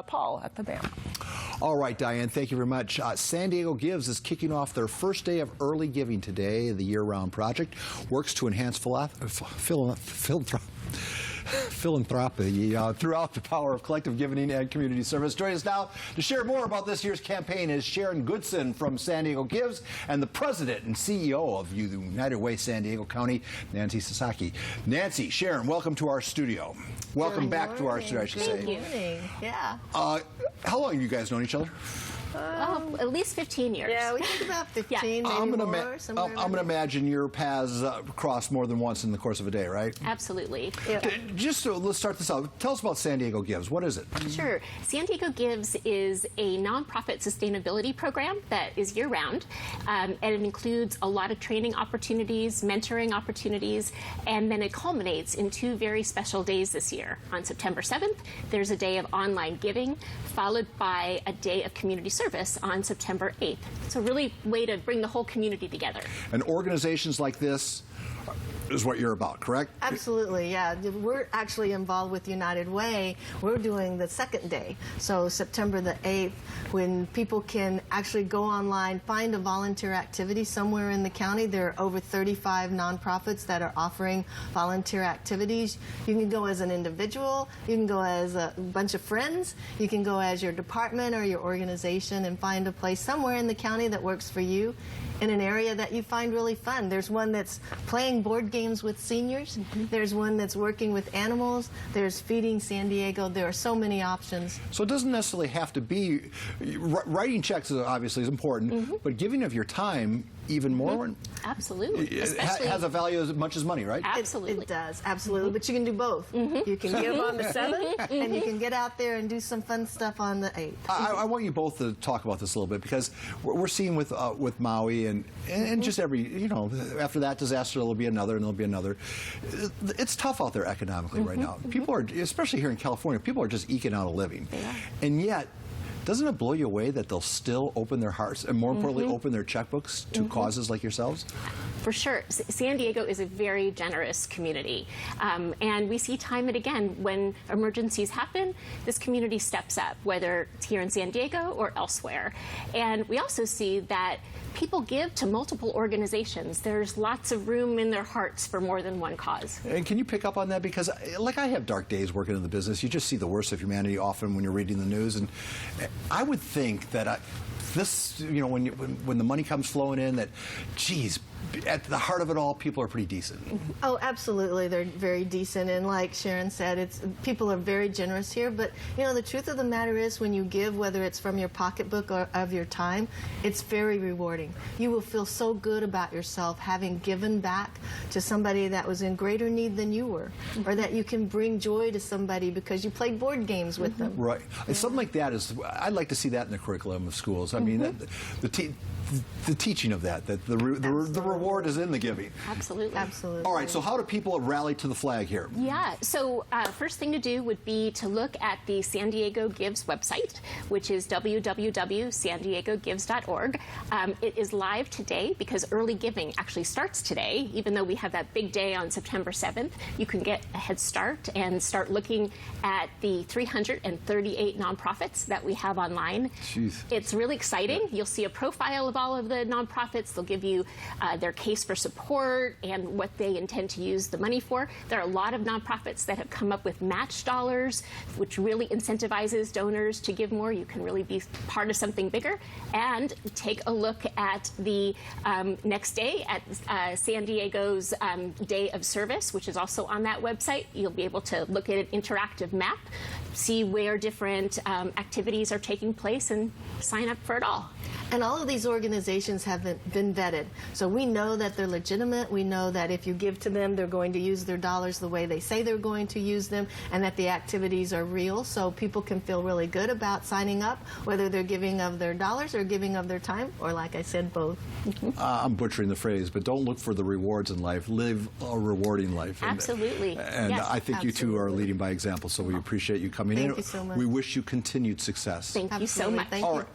Paul at the band. All right, Diane, thank you very much. San Diego Gives is kicking off their first day of early giving today. The year-round project works to enhance philanthropy throughout the power of collective giving and community service. Joining us now to share more about this year's campaign is Sharon Goodson from San Diego Gives and the president and CEO of United Way San Diego County, Nancy Sasaki. Nancy, Sharon, welcome to our studio. Welcome back to our studio, I should say. Thank you. Yeah. How long have you guys known each other? At least 15 years. Yeah, we think about 15, Yeah. maybe more. I'm going to imagine your paths cross more than once in the course of a day, right? Absolutely. Yeah. Just so, let's start this out. Tell us about San Diego Gives. What is it? Sure. San Diego Gives is a nonprofit sustainability program that is year-round, and it includes a lot of training opportunities, mentoring opportunities, and then it culminates in 2 very special days this year. On September 7th, there's a day of online giving, followed by a day of community service on September 8th. So really way to bring the whole community together. And organizations like this is what you're about, correct? Absolutely, yeah. We're actually involved with United Way. We're doing the second day. So September the 8th, when people can actually go online, find a volunteer activity somewhere in the county. There are over 35 nonprofits that are offering volunteer activities. You can go as an individual, you can go as a bunch of friends, you can go as your department or your organization and find a place somewhere in the county that works for you in an area that you find really fun. There's one that's playing board games with seniors. There's one that's working with animals. There's Feeding San Diego. There are so many options. So it doesn't necessarily have to be, writing checks obviously is important, but giving of your time even more. Absolutely. It has a value as much as money, right? Absolutely. It does, absolutely. But you can do both. You can give on the 7th, and you can get out there and do some fun stuff on the 8th. I want you both to talk about this a little bit, because we're seeing with Maui and just every, you know, after that disaster there'll be another and there'll be another. It's tough out there economically right now. People are, especially here in California, people are just eking out a living. And yet, doesn't it blow you away that they'll still open their hearts and, more importantly, open their checkbooks to causes like yourselves? For sure. San Diego is a very generous community. And we see time and again when emergencies happen, this community steps up, whether it's here in San Diego or elsewhere. And we also see that people give to multiple organizations. There's lots of room in their hearts for more than one cause. And can you pick up on that? Because, like, I have dark days working in the business. You just see the worst of humanity often when you're reading the news. And I would think that this, you know, when the money comes flowing in, that, geez, at the heart of it all, people are pretty decent. Oh, absolutely. They're very decent. And like Sharon said, people are very generous here. But, you know, the truth of the matter is when you give, whether it's from your pocketbook or of your time, it's very rewarding. You will feel so good about yourself having given back to somebody that was in greater need than you were, or that you can bring joy to somebody because you played board games with them. Right. And something like that is, I'd like to see that in the curriculum of schools. I mean, the teaching of that the reward is in the giving. Absolutely. Absolutely. All right, so how do people rally to the flag here? Yeah, so first thing to do would be to look at the San Diego Gives website, which is www.sandiegogives.org. It is live today because early giving actually starts today. Even though we have that big day on September 7th, you can get a head start and start looking at the 338 nonprofits that we have online. Jeez. It's really exciting. You'll see a profile of all of the nonprofits. They'll give you their case for support and what they intend to use the money for. There are a lot of nonprofits that have come up with match dollars, which really incentivizes donors to give more. You can really be part of something bigger. And take a look at the next day at San Diego's Day of Service, which is also on that website. You'll be able to look at an interactive map, see where different activities are taking place, and sign up for it all. And all of these organizations have been vetted. So we know that they're legitimate. We know that if you give to them, they're going to use their dollars the way they say they're going to use them, and that the activities are real. So people can feel really good about signing up, whether they're giving of their dollars or giving of their time, or like I said, both. I'm butchering the phrase, but don't look for the rewards in life. Live a rewarding life. Absolutely. And yes, I think you two are leading by example, so we appreciate you coming in. Thank you so much. We wish you continued success. Thank you so much. Thank you.